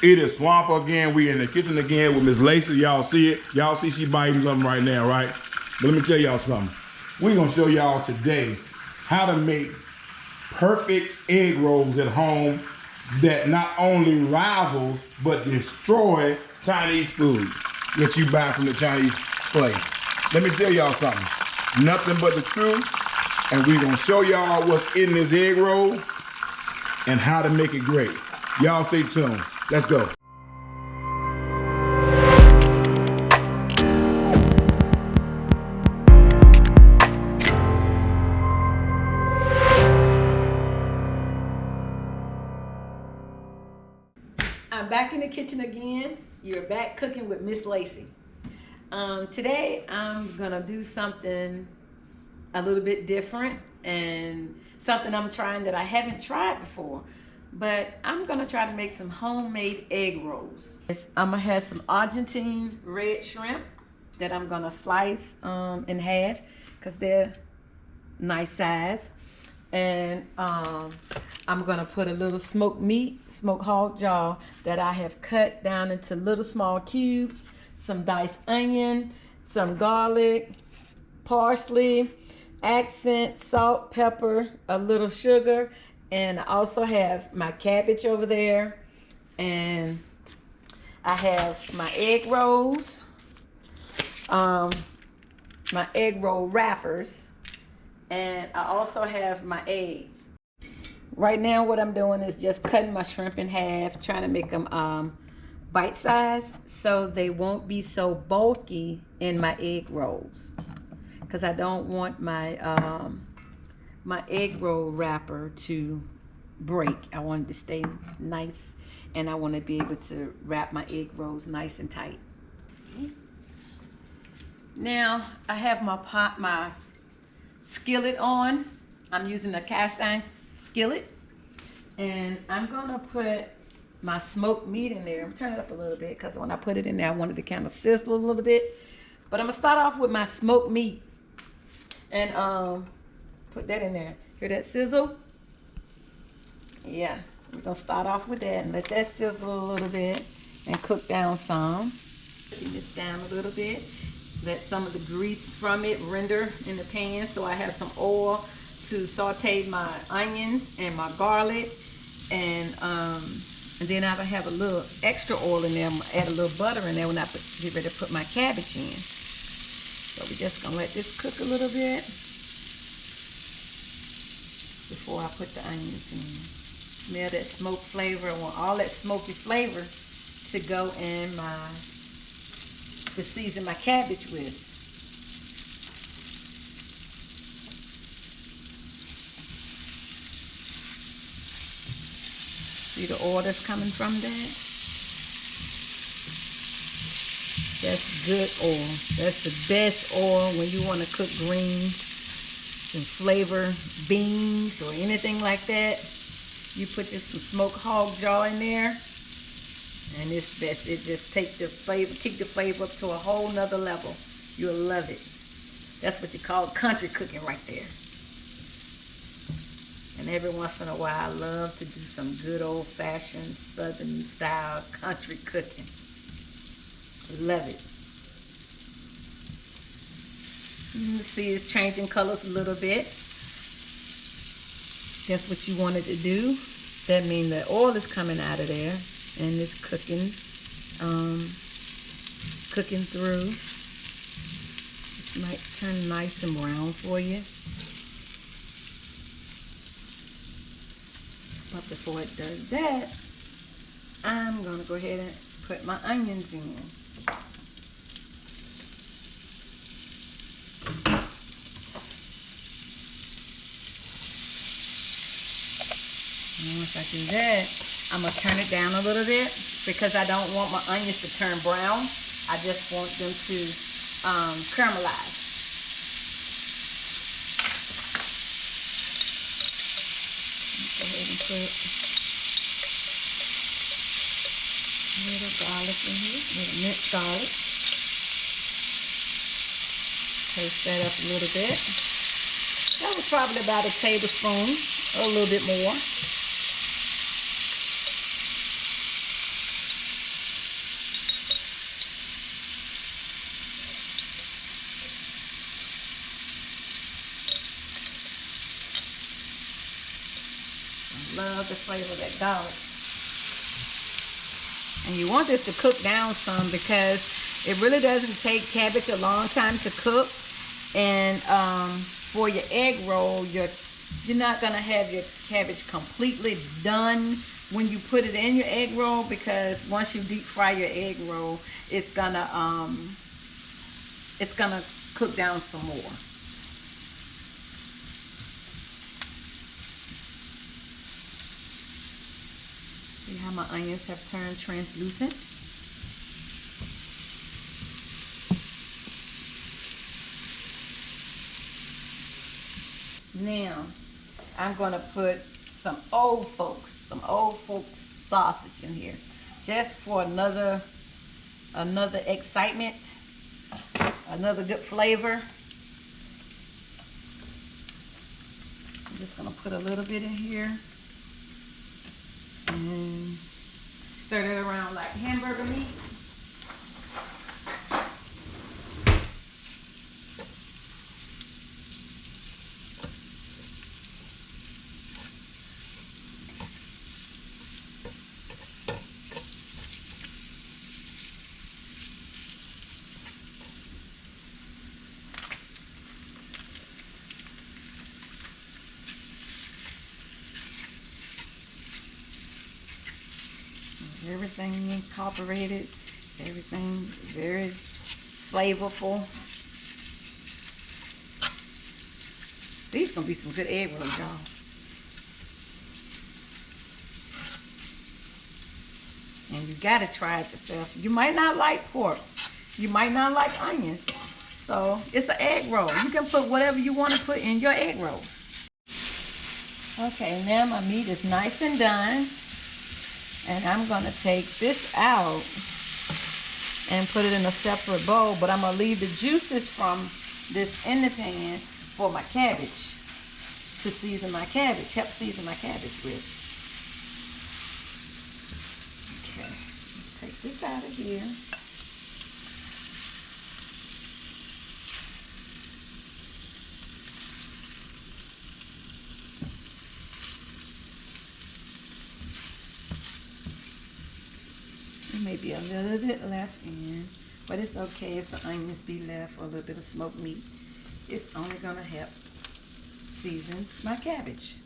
It is Swamp again. We in the kitchen again with Miss Laci. Y'all see it. Y'all see she biting something right now, right? But let me tell y'all something. We're gonna show y'all today how to make perfect egg rolls at home that not only rivals but destroy Chinese food that you buy from the Chinese place. Let me tell y'all something. Nothing but the truth. And we're gonna show y'all what's in this egg roll and how to make it great. Y'all stay tuned. Let's go. I'm back in the kitchen again. You're back cooking with Miss Laci. Today I'm gonna do something a little bit different and something I'm trying that I haven't tried before. But I'm gonna try to make some homemade egg rolls. I'm gonna have some Argentine red shrimp that I'm gonna slice in half because they're nice size. And I'm gonna put a little smoked meat, smoked hog jaw that I have cut down into little small cubes, some diced onion, some garlic, parsley, accent, salt, pepper, a little sugar, and I also have my cabbage over there, and I have my egg rolls, my egg roll wrappers, and I also have my eggs. Right now what I'm doing is just cutting my shrimp in half, trying to make them bite size so they won't be so bulky in my egg rolls, because I don't want my my egg roll wrapper to break. I want it to stay nice, and I want to be able to wrap my egg rolls nice and tight. Now I have my skillet on. I'm using a cast iron skillet, and I'm gonna put my smoked meat in there. I'm turning it up a little bit because when I put it in there I wanted to kind of sizzle a little bit, but I'm gonna start off with my smoked meat and put that in there. Hear that sizzle? Yeah, we're gonna start off with that and let that sizzle a little bit and cook down some. Put this down a little bit. Let some of the grease from it render in the pan, so I have some oil to saute my onions and my garlic, and then I have a little extra oil in there. I'm gonna add a little butter in there when I get ready to put my cabbage in. So we're just gonna let this cook a little bit before I put the onions in. Smell that smoke flavor. I want all that smoky flavor to go in to season my cabbage with. See the oil that's coming from that? That's good oil. That's the best oil when you want to cook greens and flavor beans or anything like that. You put just some smoked hog jaw in there, and it's best. It just take the flavor, kick the flavor up to a whole nother level. You'll love it. That's what you call country cooking right there. And every once in a while, I love to do some good old-fashioned Southern style country cooking. Love it. You can see it's changing colors a little bit. That's what you wanted to do. That means the oil is coming out of there and it's cooking, cooking through. This might turn nice and brown for you. But before it does that, I'm gonna go ahead and put my onions in. And once I do that, I'm gonna turn it down a little bit because I don't want my onions to turn brown. I just want them to caramelize. Go ahead and put a little garlic in here, a little minced garlic. Toast that up a little bit. That was probably about a tablespoon, or a little bit more. love the flavor of that garlic. And you want this to cook down some because it really doesn't take cabbage a long time to cook. And for your egg roll, you're not gonna have your cabbage completely done when you put it in your egg roll, because once you deep fry your egg roll, it's gonna cook down some more. See how my onions have turned translucent? Now, I'm gonna put some old folks sausage in here, just for another excitement, another good flavor. I'm just gonna put a little bit in here and stir it around like hamburger meat. Everything incorporated, everything very flavorful. These gonna be some good egg rolls, y'all. And you gotta try it yourself. You might not like pork, you might not like onions, so it's an egg roll. You can put whatever you want to put in your egg rolls. Okay, now my meat is nice and done. And I'm gonna take this out and put it in a separate bowl, but I'm gonna leave the juices from this in the pan for my cabbage, to season my cabbage, help season my cabbage with. Okay, take this out of here. Maybe a little bit left in, but it's okay if the onions be left, or a little bit of smoked meat. It's only gonna help season my cabbage.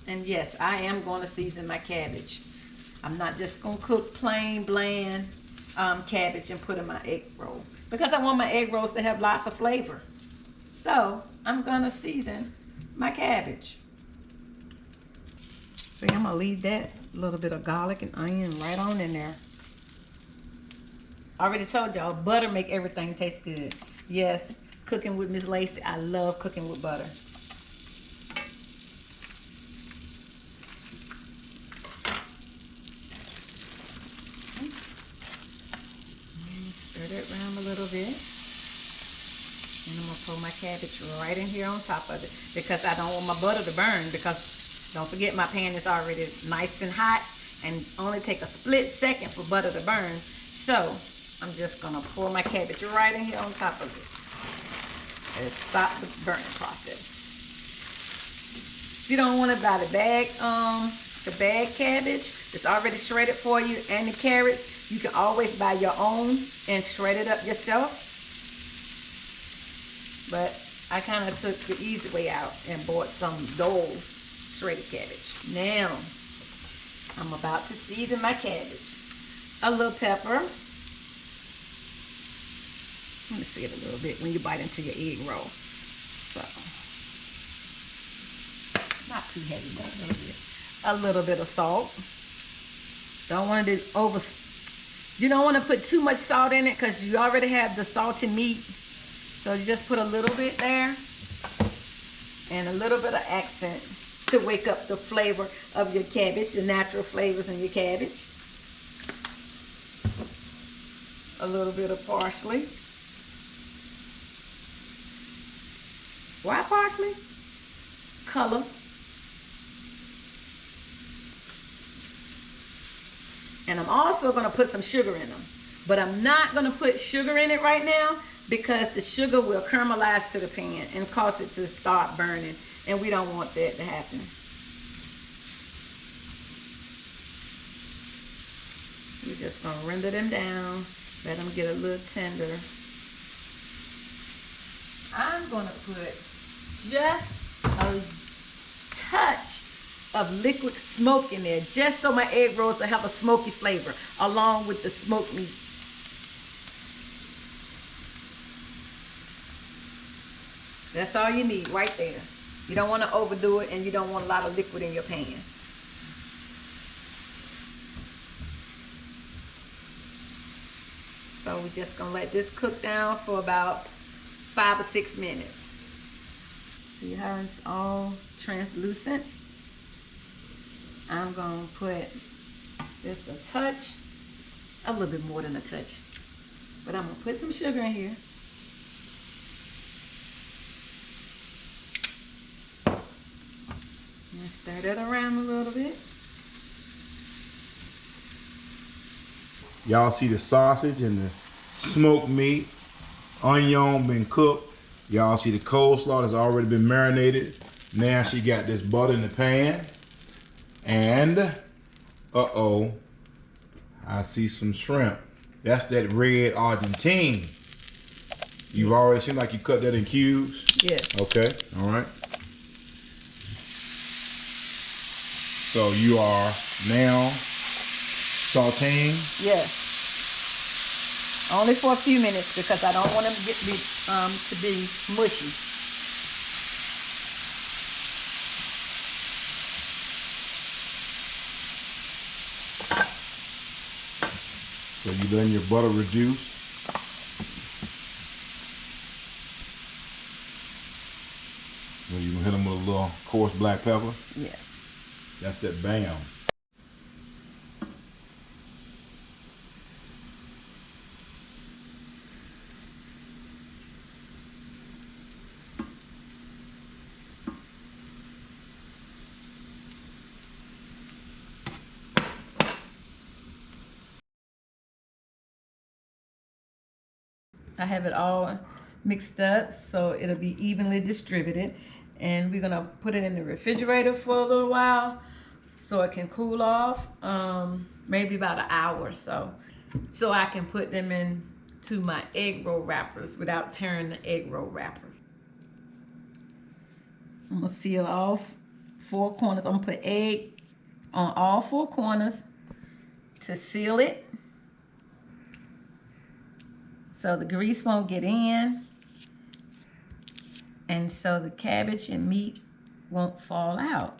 And yes, I am gonna season my cabbage. I'm not just gonna cook plain bland cabbage and put in my egg roll, because I want my egg rolls to have lots of flavor. So I'm gonna season my cabbage. See, I'm gonna leave that little bit of garlic and onion right on in there. I already told y'all, butter make everything taste good. Yes, cooking with Miss Laci, I love cooking with butter. Stir it around a little bit. And I'm gonna throw my cabbage right in here on top of it, because I don't want my butter to burn, because don't forget my pan is already nice and hot, and only take a split second for butter to burn. So I'm just gonna pour my cabbage right in here on top of it and stop the burning process. If you don't want to buy the bag cabbage, it's already shredded for you, and the carrots, you can always buy your own and shred it up yourself. But I kind of took the easy way out and bought some Dole's shredded cabbage. Now I'm about to season my cabbage. A little pepper. Let me see it a little bit when you bite into your egg roll. So, not too heavy, but a little bit. A little bit of salt. Don't want it over. You don't want to put too much salt in it, because you already have the salty meat. So you just put a little bit there, and a little bit of accent to wake up the flavor of your cabbage, the natural flavors in your cabbage. A little bit of parsley. Why parsley? Color. And I'm also going to put some sugar in them. But I'm not going to put sugar in it right now, because the sugar will caramelize to the pan and cause it to start burning. And we don't want that to happen. just gonna render them down, let them get a little tender. I'm gonna put just a touch of liquid smoke in there, just so my egg rolls will have a smoky flavor along with the smoked meat. That's all you need right there. You don't want to overdo it, and you don't want a lot of liquid in your pan. So we're just gonna let this cook down for about 5 or 6 minutes. See how it's all translucent? I'm gonna put just a touch, a little bit more than a touch, but I'm gonna put some sugar in here. And stir that around a little bit. Y'all see the sausage and the smoked meat, onion been cooked. Y'all see the coleslaw that's already been marinated. Now she got this butter in the pan. And, uh-oh, I see some shrimp. That's that red Argentine. You've already seen like you cut that in cubes? Yes. Okay, all right. So you are now sauteing? Yes. Only for a few minutes because I don't want them to be mushy. So you letting your butter reduce. Then you gonna hit them with a little coarse black pepper. Yes. That's that bam. I have it all mixed up so it'll be evenly distributed, and we're gonna put it in the refrigerator for a little while so it can cool off, maybe about an hour or so I can put them into my egg roll wrappers without tearing the egg roll wrappers. I'm gonna seal all 4 corners. I'm gonna put egg on all 4 corners to seal it so the grease won't get in, and so the cabbage and meat won't fall out.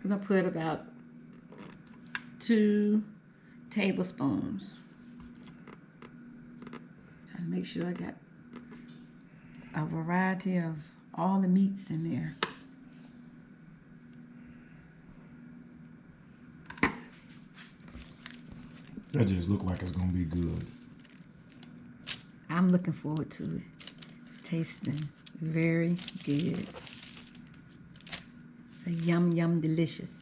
I'm gonna put about 2 tablespoons. Trying to make sure I got a variety of all the meats in there. That just look like it's gonna be good. I'm looking forward to it. Tasting very good. It's a yum, yum, delicious.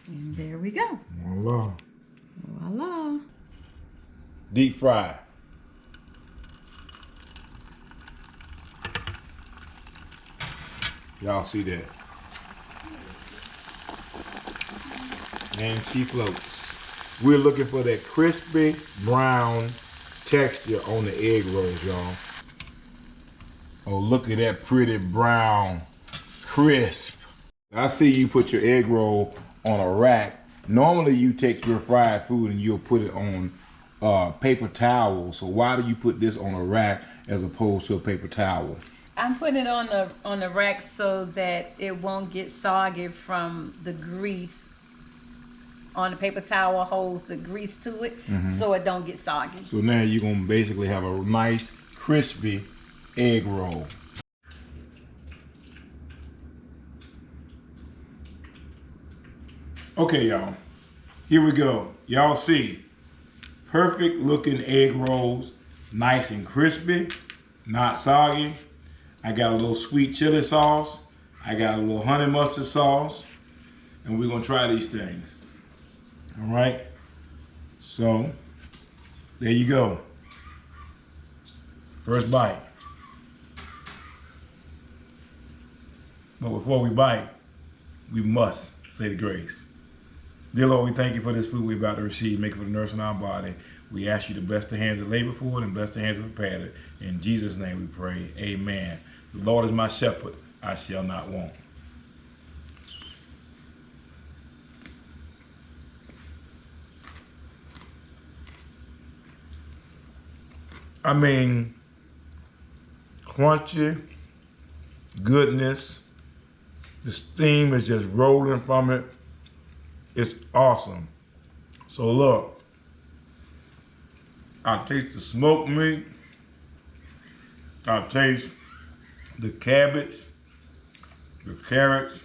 And there we go. Voila. Voila. Deep fry. Y'all see that? And she floats. We're looking for that crispy brown texture on the egg rolls, y'all. Oh, look at that pretty brown, crisp. I see you put your egg roll on a rack. Normally you take your fried food and you'll put it on paper towel. So why do you put this on a rack as opposed to a paper towel? I'm putting it on the rack so that it won't get soggy from the grease. On the paper towel holds the grease to it, so it don't get soggy. So now you're gonna basically have a nice crispy egg roll. Okay, y'all, here we go. Y'all see, perfect looking egg rolls, nice and crispy, not soggy. I got a little sweet chili sauce. I got a little honey mustard sauce. And we're gonna try these things. All right, so There you go. First bite. But before we bite, we must say the grace. Dear Lord, we thank you for this food we're about to receive. Make it for the nourishment of our body. We ask you to bless the hands that labor for it and bless the hands that prepare it. In Jesus' name we pray. Amen. The Lord is my shepherd. I shall not want. I mean, crunchy goodness. The steam is just rolling from it. It's awesome. So look, I taste the smoked meat. I taste the cabbage, the carrots.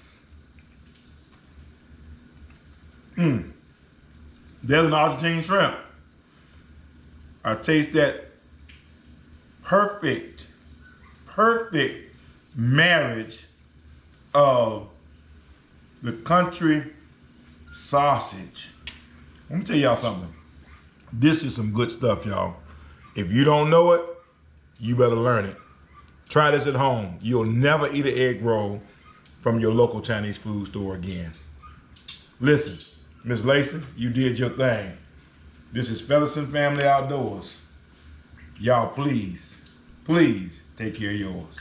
There's an Argentine shrimp. I taste that perfect marriage of the country sausage. Let me tell y'all something. This is some good stuff, y'all. If you don't know it, you better learn it. Try this at home. You'll never eat an egg roll from your local Chinese food store again. Listen, Miss Laci, you did your thing. This is Fellison Family Outdoors. Y'all please take care of yours.